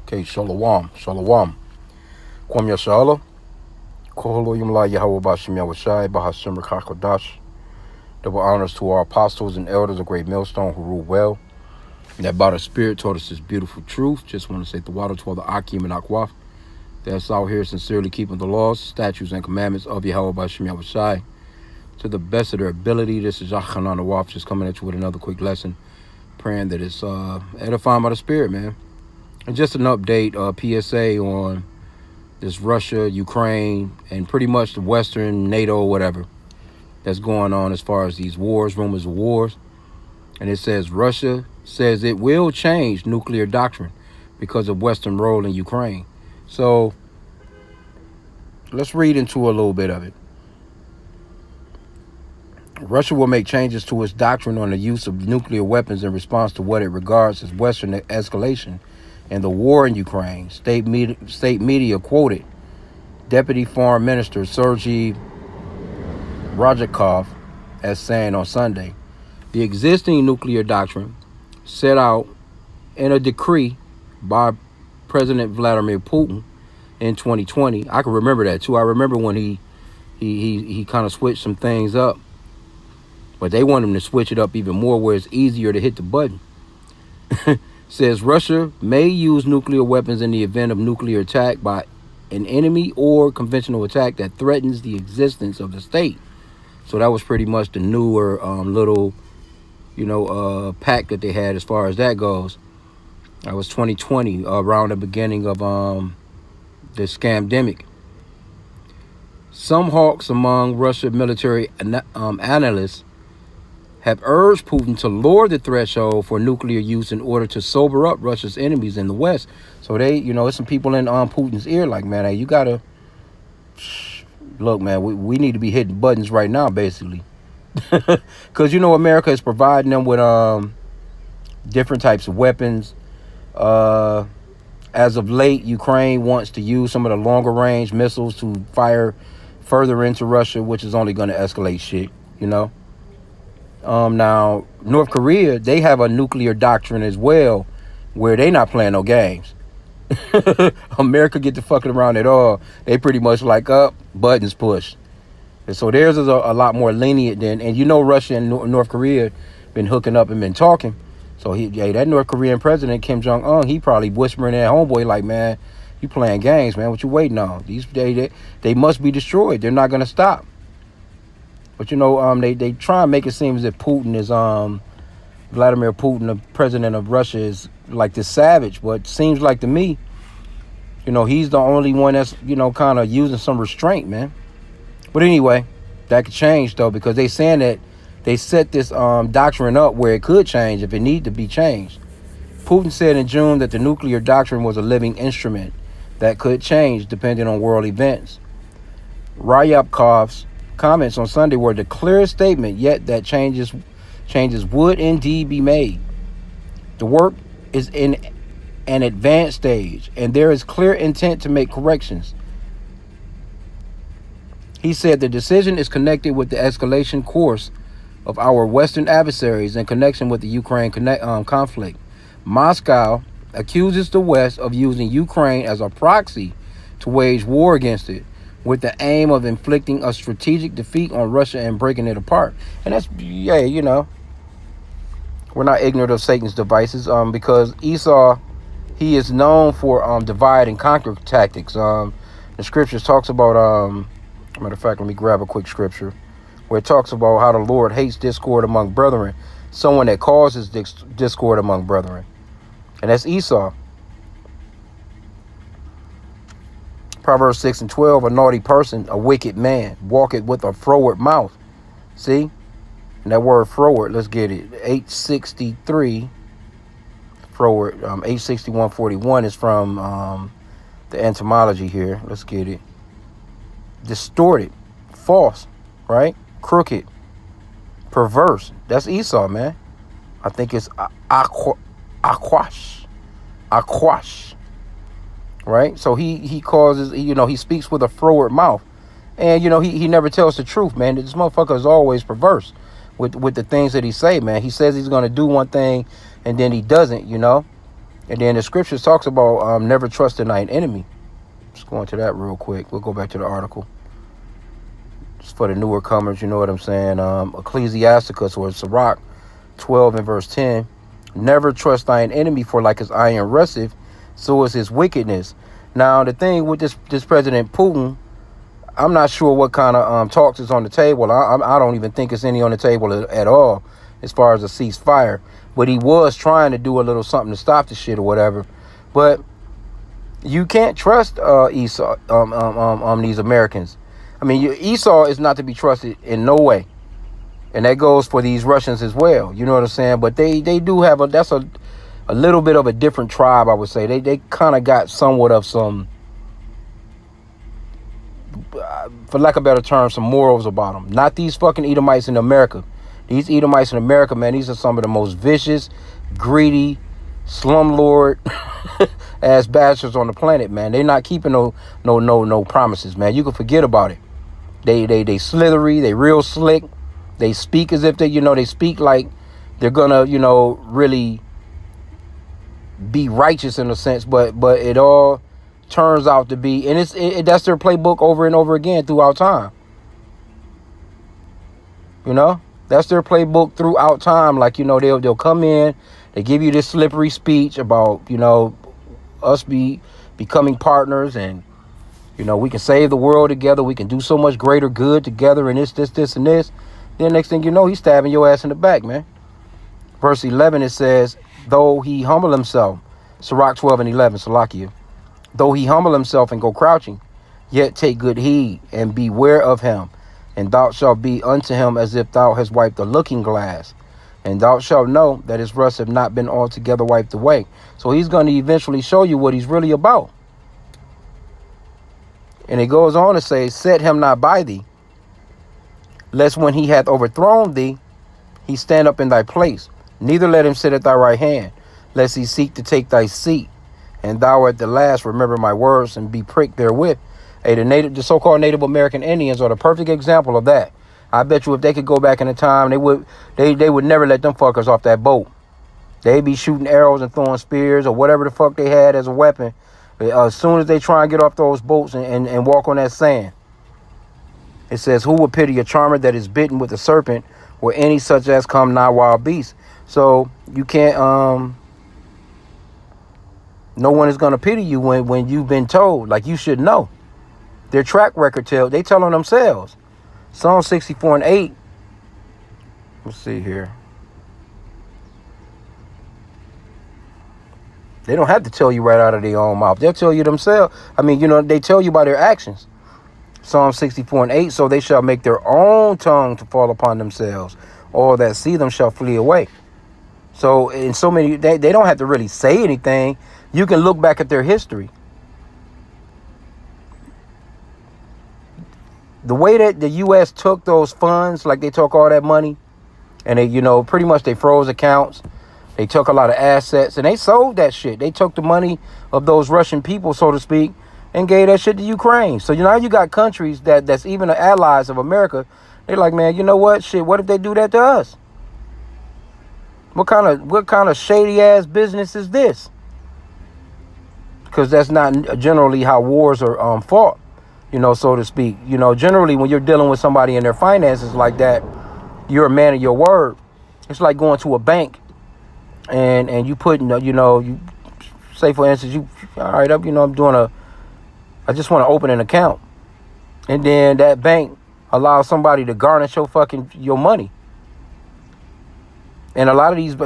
Okay, Shalom. Shalom. Kwam Yashala. Koholo Yumla Yahweh Bashim Yahushai Bahashim Rakakodash. Double honors to our apostles and elders of Great Millstone who rule well. And that by the Spirit taught us this beautiful truth. Just want to say the water to all the H.I.M and Akwaf that's out here sincerely keeping the laws, statutes, and commandments of Yahweh Bashim Yahushai to the best of their ability. This is Yachanan Awaf just coming at you with another quick lesson. Praying that it's edifying by the Spirit, man. And just an update, PSA on this Russia, Ukraine, and pretty much the Western, NATO, whatever, that's going on as far as these wars, rumors of wars. And it says Russia says it will change nuclear doctrine because of Western role in Ukraine. So let's read into a little bit of it. Russia will make changes to its doctrine on the use of nuclear weapons in response to what it regards as Western escalation and the war in Ukraine. State media quoted Deputy Foreign Minister Sergei Ryabkov as saying on Sunday, the existing nuclear doctrine set out in a decree by President Vladimir Putin in 2020. I can remember that too. I remember when he kind of switched some things up, but they want him to switch it up even more where it's easier to hit the button. Says Russia may use nuclear weapons in the event of nuclear attack by an enemy or conventional attack that threatens the existence of the state. So that was pretty much the newer little, pact that they had as far as that goes. That was 2020, around the beginning of this scamdemic. Some hawks among Russian military analysts have urged Putin to lower the threshold for nuclear use in order to sober up Russia's enemies in the West. So they, it's some people in Putin's ear like, man, hey, you gotta look, man, we need to be hitting buttons right now, basically. Because, America is providing them with different types of weapons. As of late, Ukraine wants to use some of the longer range missiles to fire further into Russia, which is only going to escalate shit, Now, North Korea, they have a nuclear doctrine as well, where they not playing no games. America get to fucking around at all. They pretty much like up, buttons pushed. And so theirs is a lot more lenient than, and Russia and North Korea been hooking up and been talking. So that North Korean president, Kim Jong-un, he probably whispering at homeboy like, man, you playing games, man. What you waiting on? They must be destroyed. They're not going to stop. But, they try and make it seem as if Putin is, Vladimir Putin, the president of Russia, is like this savage. But seems like to me, he's the only one that's, kind of using some restraint, man. But anyway, that could change, though, because they saying that they set this doctrine up where it could change if it need to be changed. Putin said in June that the nuclear doctrine was a living instrument that could change depending on world events. Ryabkov's comments on Sunday were the clearest statement yet that changes would indeed be made. The work is in an advanced stage, and there is clear intent to make corrections. He said the decision is connected with the escalation course of our Western adversaries in connection with the Ukraine conflict. Moscow accuses the West of using Ukraine as a proxy to wage war against it, with the aim of inflicting a strategic defeat on Russia and breaking it apart. And that's, we're not ignorant of Satan's devices, because Esau, he is known for divide and conquer tactics. The scriptures talks about, matter of fact, let me grab a quick scripture, where it talks about how the Lord hates discord among brethren, someone that causes discord among brethren. And that's Esau. Proverbs 6:12, a naughty person, a wicked man, walketh with a froward mouth. See? And that word froward, let's get it. 863, froward, 861:41 is from the etymology here. Let's get it. Distorted, false, right? Crooked, perverse. That's Esau, man. I think it's Akwash. Right? So he causes, he speaks with a froward mouth. And, he never tells the truth, man. This motherfucker is always perverse with the things that he say, man. He says he's going to do one thing and then he doesn't, And then the scriptures talks about never trusting thine enemy. Let's go into that real quick. We'll go back to the article. It's for the newer comers, you know what I'm saying? Ecclesiasticus, or Sirach 12 and verse 10. Never trust thine enemy, for like his iron rusteth, so is his wickedness. Now, the thing with this President Putin, I'm not sure what kind of talks is on the table. I don't even think it's any on the table at all as far as a ceasefire. But he was trying to do a little something to stop the shit or whatever. But you can't trust Esau, these Americans. I mean, Esau is not to be trusted in no way. And that goes for these Russians as well. You know what I'm saying? But they do have that's a little bit of a different tribe, I would say. They kind of got somewhat of some, for lack of a better term, some morals about them. Not these fucking Edomites in America. These Edomites in America, man, these are some of the most vicious, greedy, slumlord ass bastards on the planet, man. They're not keeping no promises, man. You can forget about it. They slithery, they real slick. They speak as if they speak like they're gonna, really be righteous in a sense, but it all turns out to be, and that's their playbook over and over again throughout time. That's their playbook throughout time. Like, they'll come in, they give you this slippery speech about, us becoming partners, and we can save the world together, we can do so much greater good together, and this and this. Then next thing you know, he's stabbing your ass in the back, man. Verse 11, it says, though he humble himself, Sirach 12 and 11, Salakia, though he humble himself and go crouching, yet take good heed and beware of him, and thou shalt be unto him as if thou hast wiped a looking glass, and thou shalt know that his rust have not been altogether wiped away. So he's going to eventually show you what he's really about. And it goes on to say, set him not by thee, lest when he hath overthrown thee, he stand up in thy place. Neither let him sit at thy right hand, lest he seek to take thy seat. And thou at the last remember my words and be pricked therewith. Hey, the so-called Native American Indians are the perfect example of that. I bet you if they could go back in the time, they would never let them fuckers off that boat. They'd be shooting arrows and throwing spears or whatever the fuck they had as a weapon. As soon as they try and get off those boats and walk on that sand. It says, who would pity a charmer that is bitten with a serpent, or any such as come not wild beast? So you can't, no one is going to pity you when you've been told, like you should know. Their track record they tell on themselves. Psalm 64 and 8. Let's see here. They don't have to tell you right out of their own mouth. They'll tell you themselves. I mean, they tell you by their actions. Psalm 64 and 8, so they shall make their own tongue to fall upon themselves. All that see them shall flee away. So in so many, they don't have to really say anything. You can look back at their history. The way that the U.S. took those funds, like they took all that money, and they, pretty much they froze accounts. They took a lot of assets, and they sold that shit. They took the money of those Russian people, so to speak, and gave that shit to Ukraine. So now you got countries that's even the allies of America. They're like, man, you know what? Shit, what if they do that to us? What kind of shady ass business is this? Because that's not generally how wars are fought, so to speak. Generally when you're dealing with somebody in their finances like that, you're a man of your word. It's like going to a bank and you put, you say for instance, all right, I just want to open an account. And then that bank allows somebody to garnish your money. And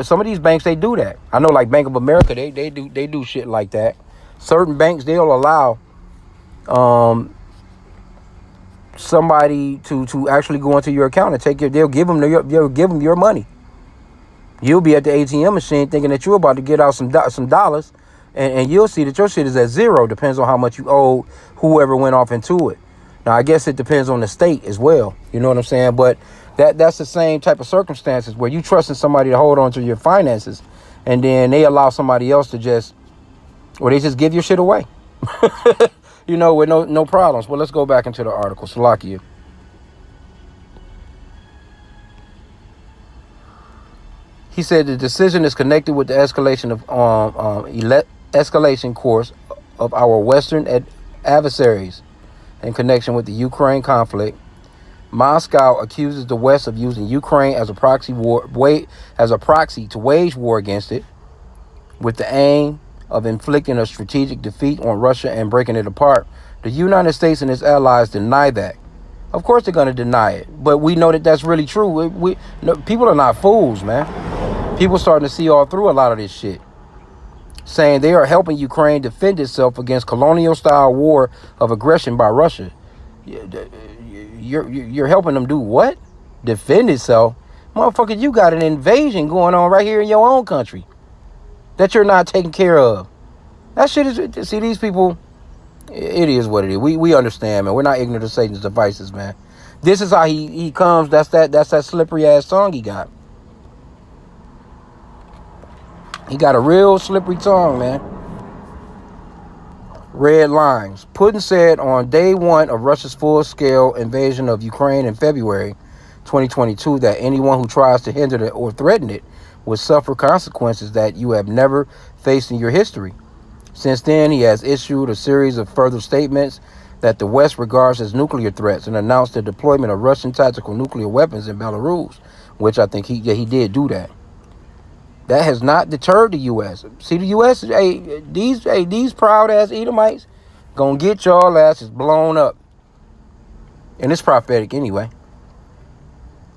some of these banks, they do that. I know, like Bank of America, they do shit like that. Certain banks, they'll allow somebody to actually go into your account and they'll give them your money. You'll be at the ATM machine thinking that you're about to get out some dollars, and you'll see that your shit is at zero. Depends on how much you owe whoever went off into it. Now, I guess it depends on the state as well. You know what I'm saying? But that's the same type of circumstances where you trusting somebody to hold on to your finances, and then they allow somebody else to they just give your shit away. With no problems. Well, let's go back into the article. Salakia. . He said the decision is connected with the escalation course of our Western adversaries in connection with the Ukraine conflict. Moscow accuses the West of using Ukraine as a proxy to wage war against it, with the aim of inflicting a strategic defeat on Russia and breaking it apart. The United States and its allies deny that. Of course they're going to deny it, but we know that that's really true. People are not fools, man. People starting to see all through a lot of this shit, saying they are helping Ukraine defend itself against colonial-style war of aggression by Russia. You're helping them do what? Defend itself? Motherfucker, you got an invasion going on right here in your own country that you're not taking care of. That shit is... See, these people... It is what it is. We understand, man. We're not ignorant of Satan's devices, man. This is how he comes. That's that slippery ass tongue he got. He got a real slippery tongue, man. Red lines. Putin said on day one of Russia's full-scale invasion of Ukraine in February 2022 that anyone who tries to hinder it or threaten it will suffer consequences that you have never faced in your history. Since then, he has issued a series of further statements that the West regards as nuclear threats and announced the deployment of Russian tactical nuclear weapons in Belarus, which I think he did do that. That has not deterred the U.S. See, the U.S., these proud-ass Edomites gonna get y'all asses blown up. And it's prophetic anyway.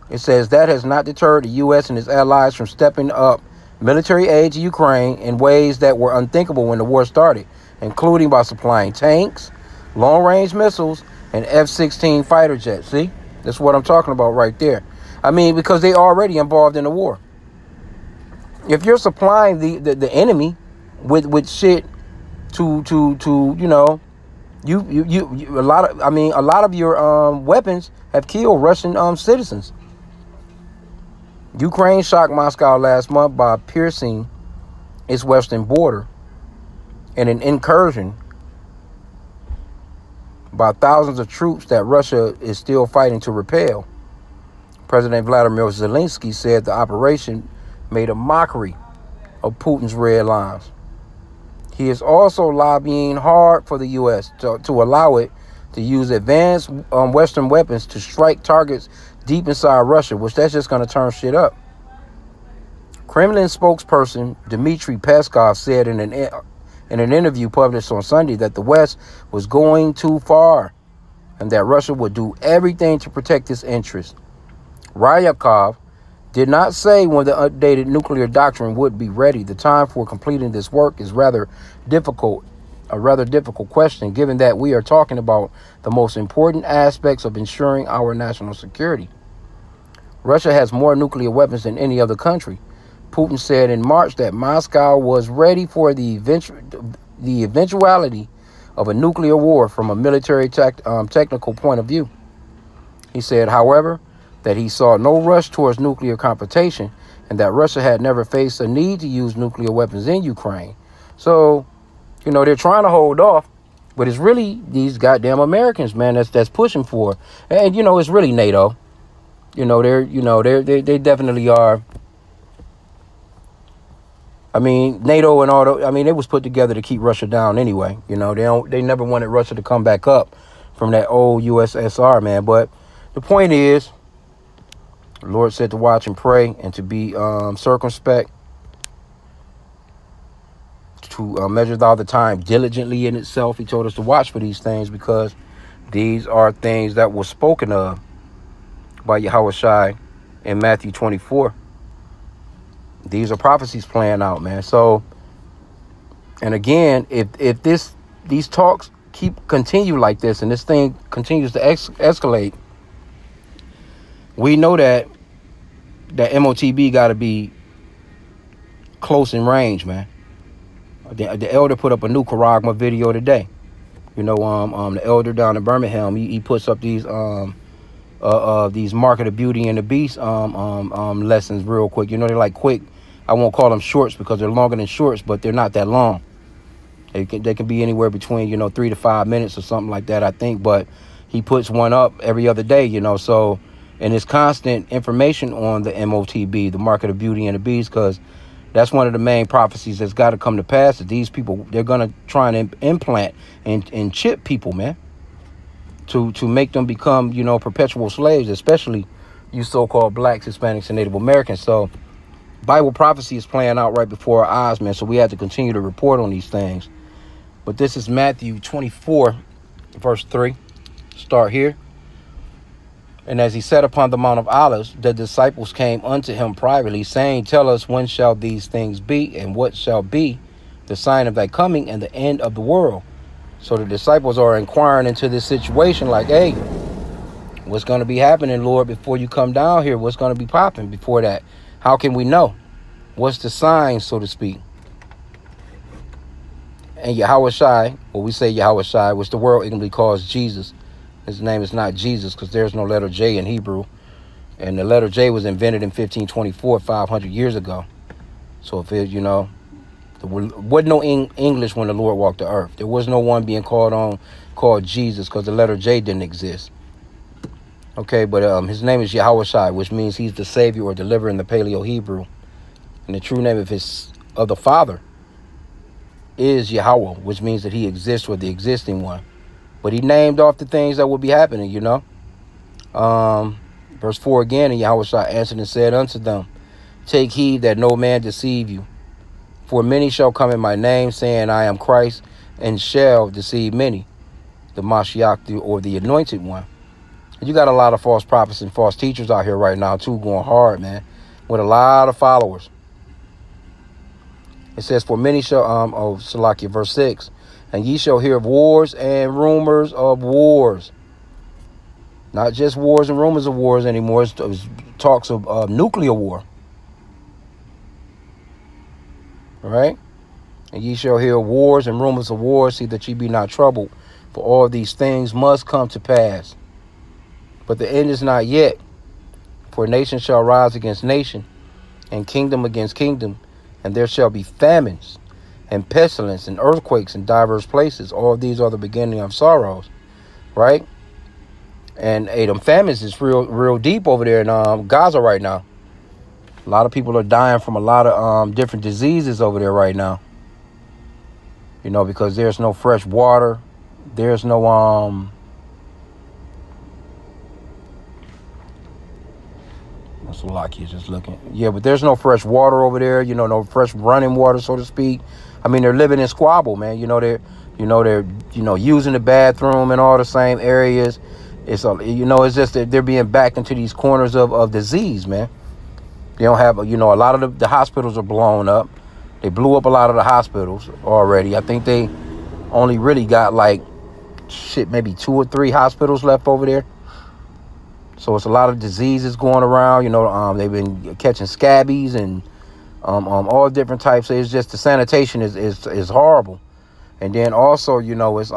It says that has not deterred the U.S. and its allies from stepping up military aid to Ukraine in ways that were unthinkable when the war started, including by supplying tanks, long-range missiles, and F-16 fighter jets. See? That's what I'm talking about right there. I mean, because they already involved in the war. If you're supplying the enemy with shit to you know, a lot of your weapons have killed Russian citizens. Ukraine shocked Moscow last month by piercing its western border in an incursion by thousands of troops that Russia is still fighting to repel. President Vladimir Zelensky said the operation made a mockery of Putin's red lines. He is also lobbying hard for the U.S. to allow it to use advanced Western weapons to strike targets deep inside Russia, which that's just going to turn shit up. Kremlin spokesperson Dmitry Peskov said in an interview published on Sunday that the West was going too far and that Russia would do everything to protect its interests. Ryabkov did not say when the updated nuclear doctrine would be ready. The time for completing this work is a rather difficult question, given that we are talking about the most important aspects of ensuring our national security. Russia has more nuclear weapons than any other country. Putin said in March that Moscow was ready for the eventuality of a nuclear war from a military technical point of view. He said, however, that he saw no rush towards nuclear confrontation and that Russia had never faced a need to use nuclear weapons in Ukraine. So, you know, they're trying to hold off, but it's really these goddamn Americans, man, that's pushing for. And, you know, it's really NATO. You know, they definitely are. I mean, NATO and all the, I mean, it was put together to keep Russia down anyway. You know, they never wanted Russia to come back up from that old USSR, man. But the point is, the Lord said to watch and pray and to be circumspect, to measure all the time diligently in itself. He told us to watch for these things because these are things that were spoken of by Yahushua in Matthew 24. These are prophecies playing out, man. So, and again, if these talks continue like this and this thing continues to escalate, we know that MOTB got to be close in range, man. The elder put up a new Karagma video today. You know, the elder down in Birmingham, he puts up these Market of Beauty and the Beast lessons real quick. You know, they're like quick. I won't call them shorts because they're longer than shorts, but they're not that long. They can be anywhere between 3 to 5 minutes or something like that, I think. But he puts one up every other day, so And it's constant information on the MOTB, the market of beauty and the beast, because that's one of the main prophecies that's got to come to pass. That these people, they're going to try and implant and chip people, man, to make them become, perpetual slaves, especially you so-called blacks, Hispanics, and Native Americans. So Bible prophecy is playing out right before our eyes, man. So we have to continue to report on these things. But this is Matthew 24, verse 3. Start here. And as he sat upon the Mount of Olives, the disciples came unto him privately, saying, Tell us, when shall these things be, and what shall be the sign of thy coming and the end of the world? So the disciples are inquiring into this situation like, hey, what's going to be happening, Lord, before you come down here? What's going to be popping before that? How can we know? What's the sign, so to speak? And Yahushua, we say Yahushua, which the world ignorantly calls Jesus. His name is not Jesus because there's no letter J in Hebrew. And the letter J was invented in 1524, 500 years ago. So if it, there wasn't no English when the Lord walked the earth. There was no one being called Jesus because the letter J didn't exist. Okay, but his name is Yahushua, which means he's the savior or deliverer in the Paleo Hebrew. And the true name of the Father is Yahweh, which means that he exists with the existing one. But he named off the things that would be happening, Verse 4 again, and Yahushua answered and said unto them, Take heed that no man deceive you. For many shall come in my name, saying, I am Christ, and shall deceive many. The Mashiach, or the anointed one. And you got a lot of false prophets and false teachers out here right now, too, going hard, man, with a lot of followers. It says, For many shall, Salakia, verse 6, and ye shall hear of wars and rumors of wars. Not just wars and rumors of wars anymore. It's talks of nuclear war. All right? And ye shall hear wars and rumors of wars. See that ye be not troubled. For all these things must come to pass. But the end is not yet. For nation shall rise against nation, and kingdom against kingdom. And there shall be famines, and pestilence, and earthquakes in diverse places. All of these are the beginning of sorrows, right? And them famines is real deep over there in Gaza right now. A lot of people are dying from a lot of different diseases over there right now. Because there's no fresh water. There's no Salakia just looking. Yeah, but there's no fresh water over there. No fresh running water, so to speak. I mean, they're living in squabble, man. They're using the bathroom in all the same areas. It's just that they're being backed into these corners of disease, man. They don't have, a lot of the hospitals are blown up. They blew up a lot of the hospitals already. I think they only really got maybe 2 or 3 hospitals left over there. So it's a lot of diseases going around. They've been catching scabies and all different types. It's just the sanitation is horrible. And then also, it's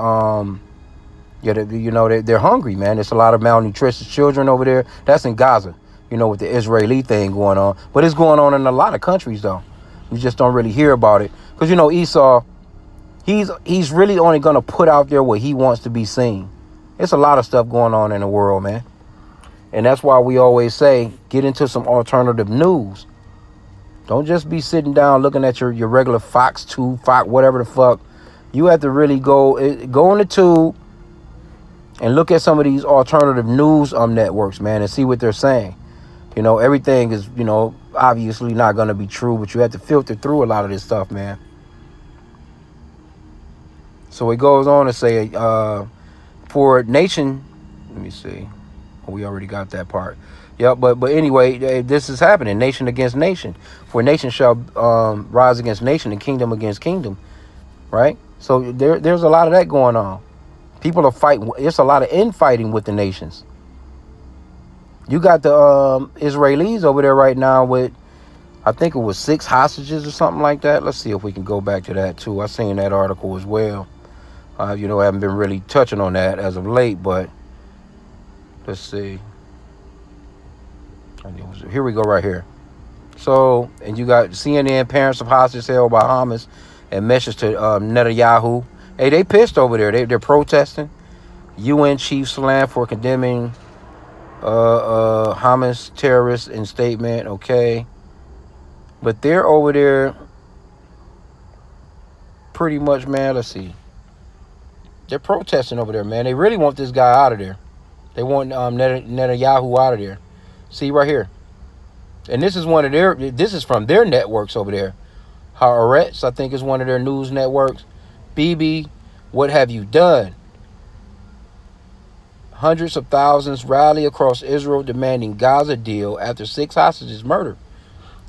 they're hungry, man. There's a lot of malnutritious children over there. That's in Gaza, with the Israeli thing going on. But it's going on in a lot of countries, though. You just don't really hear about it. Because, Esau, he's really only going to put out there what he wants to be seen. It's a lot of stuff going on in the world, man. And that's why we always say, get into some alternative news. Don't just be sitting down looking at your regular Fox 2, Fox, whatever the fuck. You have to really go on the tube and look at some of these alternative news networks, man, and see what they're saying. Everything is, obviously not going to be true, but you have to filter through a lot of this stuff, man. So it goes on to say, for nation, let me see. We already got that part. Yeah, but anyway, this is happening. Nation against nation. For nation shall rise against nation and kingdom against kingdom. Right? So there's a lot of that going on. People are fighting. It's a lot of infighting with the nations. You got the Israelis over there right now with, I think it was 6 hostages or something like that. Let's see if we can go back to that too. I seen that article as well. I haven't been really touching on that as of late, but let's see. Here we go right here. So, and you got CNN, parents of hostages held by Hamas, and message to Netanyahu. Hey, they pissed over there. They're protesting. UN chief slammed for condemning Hamas terrorists in statement, okay. But they're over there pretty much, man, let's see. They're protesting over there, man. They really want this guy out of there. They want Netanyahu out of there. See right here. And this is this is from their networks over there. Haaretz, I think, is one of their news networks. Bibi, what have you done? Hundreds of thousands rally across Israel demanding Gaza deal after 6 hostages murdered.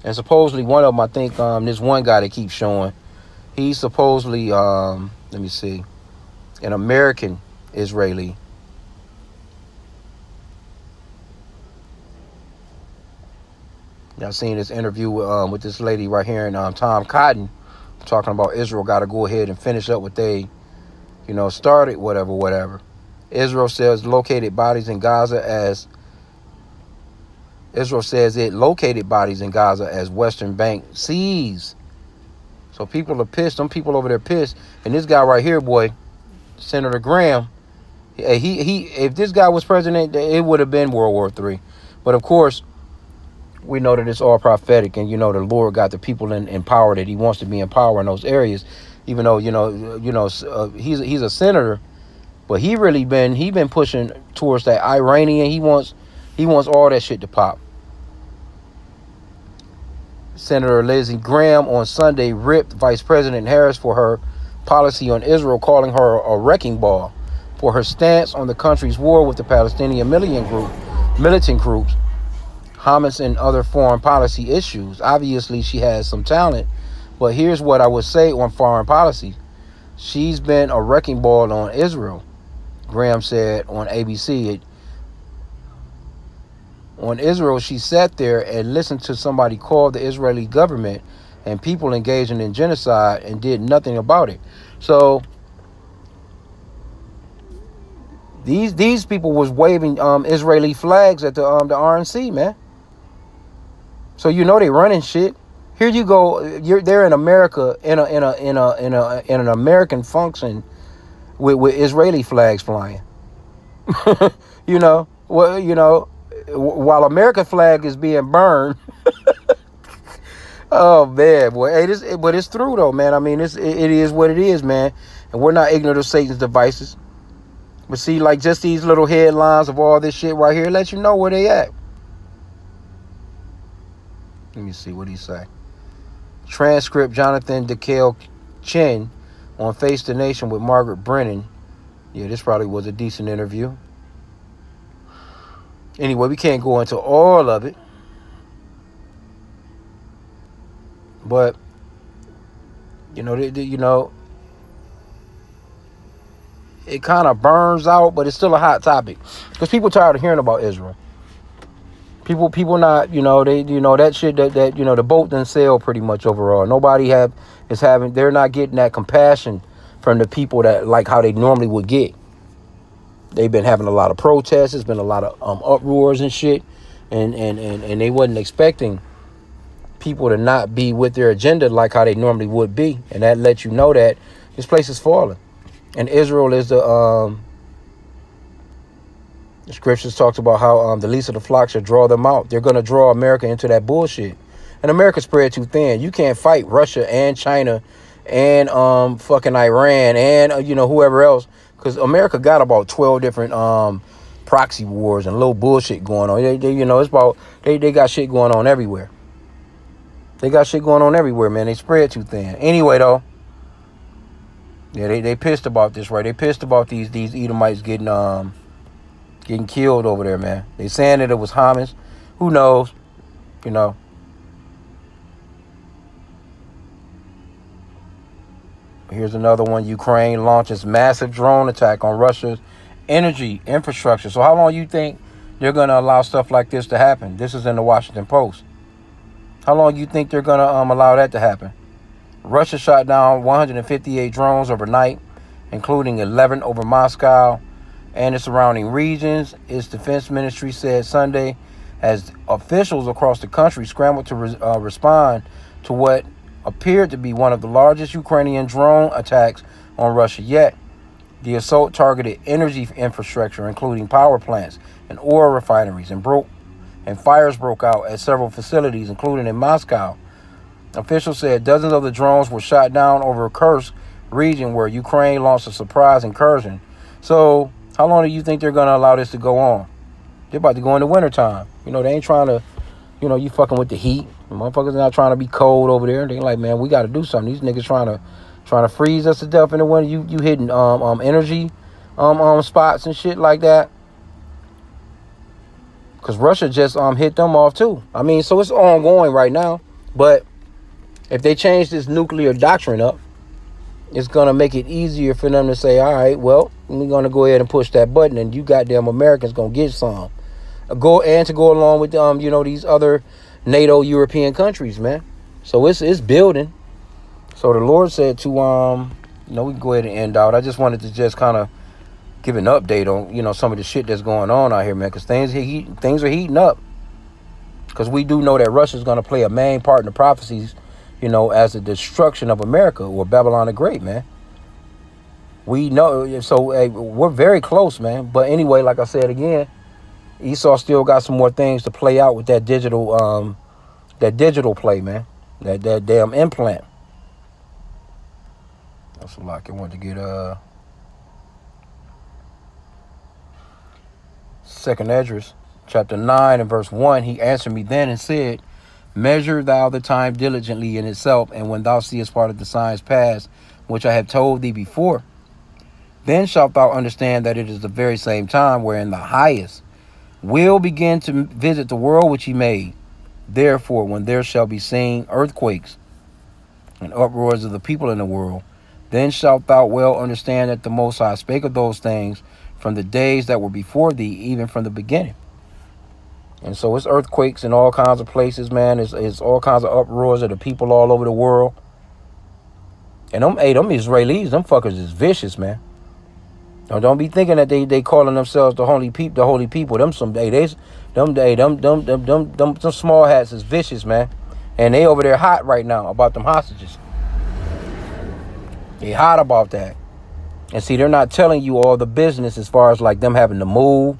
And supposedly one of them, I think, this one guy that keeps showing, he's supposedly, let me see, an American Israeli. Y'all seen this interview with this lady right here in Tom Cotton talking about Israel got to go ahead and finish up what they, started, whatever. Israel says it located bodies in Gaza as Western Bank sees. So people are pissed. Some people over there pissed. And this guy right here, boy, Senator Graham, he if this guy was president, it would have been World War III. But of course, we know that it's all prophetic, and the Lord got the people in power that He wants to be in power in those areas. Even though he's a senator, but he been pushing towards that Iranian. He wants all that shit to pop. Senator Lindsey Graham on Sunday ripped Vice President Harris for her policy on Israel, calling her a wrecking ball for her stance on the country's war with the Palestinian militant groups, Hamas, and other foreign policy issues. Obviously, she has some talent, but here's what I would say on foreign policy. She's been a wrecking ball on Israel, Graham said on ABC. On Israel, she sat there and listened to somebody call the Israeli government and people engaging in genocide and did nothing about it. So these people was waving Israeli flags at the RNC, man. So they running shit. Here you go. They're in America in an American function with Israeli flags flying. While American flag is being burned. Oh man, boy. Hey, but it's true though, man. I mean, it is what it is, man. And we're not ignorant of Satan's devices. But see, like just these little headlines of all this shit right here let you know where they at. Let me see what he say. Transcript Jonathan DeKale Chin on Face the Nation with Margaret Brennan. Yeah, this probably was a decent interview. Anyway, we can't go into all of it. But, it kind of burns out, but it's still a hot topic. Because people tired of hearing about Israel. People not, that shit that the boat done sail pretty much overall. They're not getting that compassion from the people that like how they normally would get. They've been having a lot of protests. There's been a lot of uproars and shit. And they wasn't expecting people to not be with their agenda like how they normally would be. And that lets you know that this place is falling. And Israel is the scriptures talks about how the least of the flock should draw them out. They're going to draw America into that bullshit. And America spread too thin. You can't fight Russia and China and fucking Iran and, whoever else. Because America got about 12 different proxy wars and little bullshit going on. They got shit going on everywhere. They got shit going on everywhere, man. They spread too thin. Anyway, though. Yeah, they pissed about this, right? They pissed about these Edomites getting killed over there, man. They saying that it was Hamas. Who knows? Here's another one. Ukraine launches massive drone attack on Russia's energy infrastructure. So how long you think they're going to allow stuff like this to happen? This is in the Washington Post. How long you think they're going to allow that to happen? Russia shot down 158 drones overnight, including 11 over Moscow and the surrounding regions, its defense ministry said Sunday, as officials across the country scrambled to respond to what appeared to be one of the largest Ukrainian drone attacks on Russia yet. The assault targeted energy infrastructure, including power plants and oil refineries, and fires broke out at several facilities, including in Moscow. Officials said dozens of the drones were shot down over Kursk region, where Ukraine launched a surprise incursion. So, how long do you think they're going to allow this to go on? They're about to go into wintertime. You know, they ain't trying to, you fucking with the heat. The motherfuckers not trying to be cold over there. They like, man, we got to do something. These niggas trying to freeze us to death in the winter. You hitting energy spots and shit like that. Because Russia just hit them off too. I mean, so it's ongoing right now. But if they change this nuclear doctrine up, it's going to make it easier for them to say, all right, well, we're going to go ahead and push that button, and you goddamn Americans going to get some. To go along with, these other NATO European countries, man. So it's building. So the Lord said to, we can go ahead and end out. I just wanted to just kind of give an update on, some of the shit that's going on out here, man, because things are heating up. Because we do know that Russia's going to play a main part in the prophecies, as the destruction of America or Babylon the Great, man. We know, so we're very close, man. But anyway, like I said again, Esau still got some more things to play out with that digital play, man. That damn implant. That's a lot. I wanted to get Second Esdras, chapter 9 and verse 1. He answered me then and said, measure thou the time diligently in itself, and when thou seest part of the signs past, which I have told thee before, then shalt thou understand that it is the very same time wherein the highest will begin to visit the world which he made. Therefore, when there shall be seen earthquakes and uproars of the people in the world, then shalt thou well understand that the Most High spake of those things from the days that were before thee, even from the beginning. And so it's earthquakes in all kinds of places, man. It's all kinds of uproars of the people all over the world. And them Israelis, them fuckers is vicious, man. Now, don't be thinking that they calling themselves the holy people. Them small hats is vicious, man. And they over there hot right now about them hostages. They hot about that. And see, they're not telling you all the business as far as like them having to move.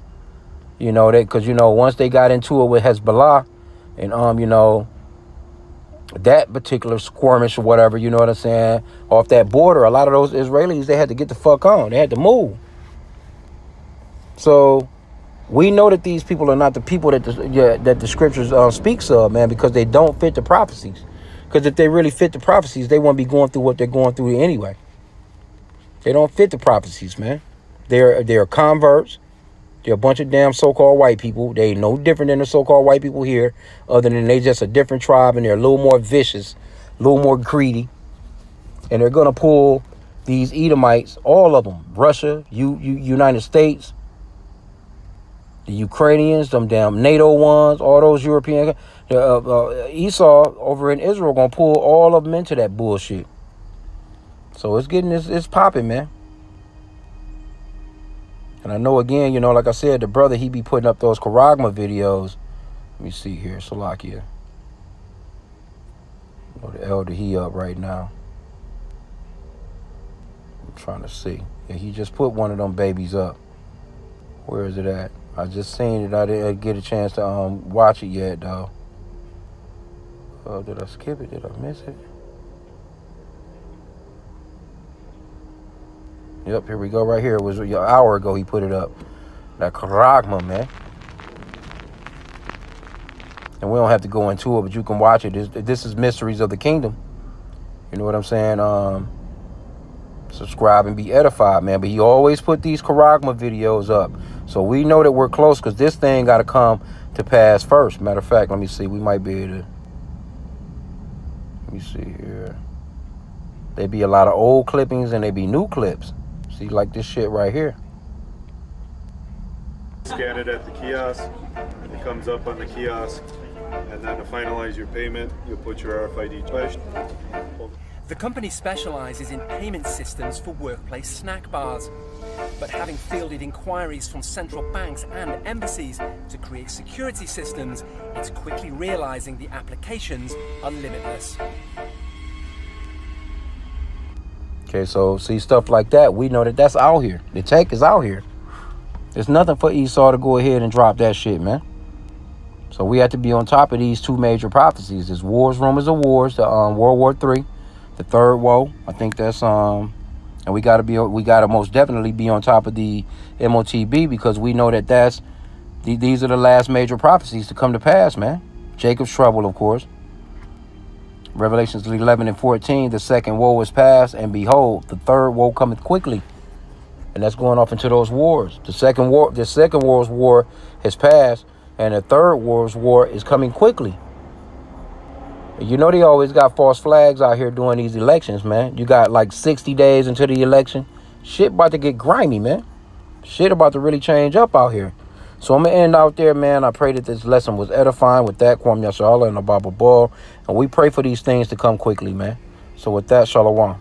Because, once they got into it with Hezbollah and, that particular skirmish or whatever, you know what I'm saying, off that border, a lot of those Israelis, they had to get the fuck on. They had to move. So we know that these people are not the people that the scriptures speaks of, man, because they don't fit the prophecies. Because if they really fit the prophecies, they won't be going through what they're going through anyway. They don't fit the prophecies, man. They're converts. They're a bunch of damn so-called white people. They ain't no different than the so-called white people here, other than they just a different tribe, and they're a little more vicious, a little more greedy. And they're going to pull these Edomites, all of them, Russia, United States, the Ukrainians, them damn NATO ones, all those European, Esau over in Israel going to pull all of them into that bullshit. So it's popping, man. And I know, again, like I said, the brother, he be putting up those Karagma videos. Let me see here. Salakia. The elder, he up right now. I'm trying to see. Yeah, he just put one of them babies up. Where is it at? I just seen it. I didn't get a chance to watch it yet, though. Oh, did I skip it? Did I miss it? Yep, here we go right here. It was an hour ago he put it up. That Karagma, man. And we don't have to go into it, but you can watch it. This is Mysteries of the Kingdom. You know what I'm saying? Subscribe and be edified, man. But he always put these Karagma videos up. So we know that we're close, because this thing got to come to pass first. Matter of fact, let me see. We might be able to... Let me see here. There be a lot of old clippings and there be new clips. See, like this shit right here. Scan it at the kiosk. It comes up on the kiosk. And then to finalize your payment, you'll put your RFID chip. The company specializes in payment systems for workplace snack bars. But having fielded inquiries from central banks and embassies to create security systems, it's quickly realizing the applications are limitless. Okay, so see stuff like that. We know that that's out here. The tech is out here. It's nothing for Esau to go ahead and drop that shit, man. So we have to be on top of these two major prophecies. There's wars, rumors of wars, the World War III, the third woe. I think that's and we gotta most definitely be on top of the MOTB, because we know that these are the last major prophecies to come to pass, man. Jacob's trouble, of course. Revelations 11 and 14, the second woe is past, and behold, the third woe cometh quickly. And that's going off into those wars. The second world's war has passed, and the third world's war is coming quickly. You know they always got false flags out here during these elections, man. You got like 60 days into the election. Shit about to get grimy, man. Shit about to really change up out here. So I'm going to end out there, man. I pray that this lesson was edifying. With that, Kwam Yashala and the Bible Ball. And we pray for these things to come quickly, man. So with that, Shalom.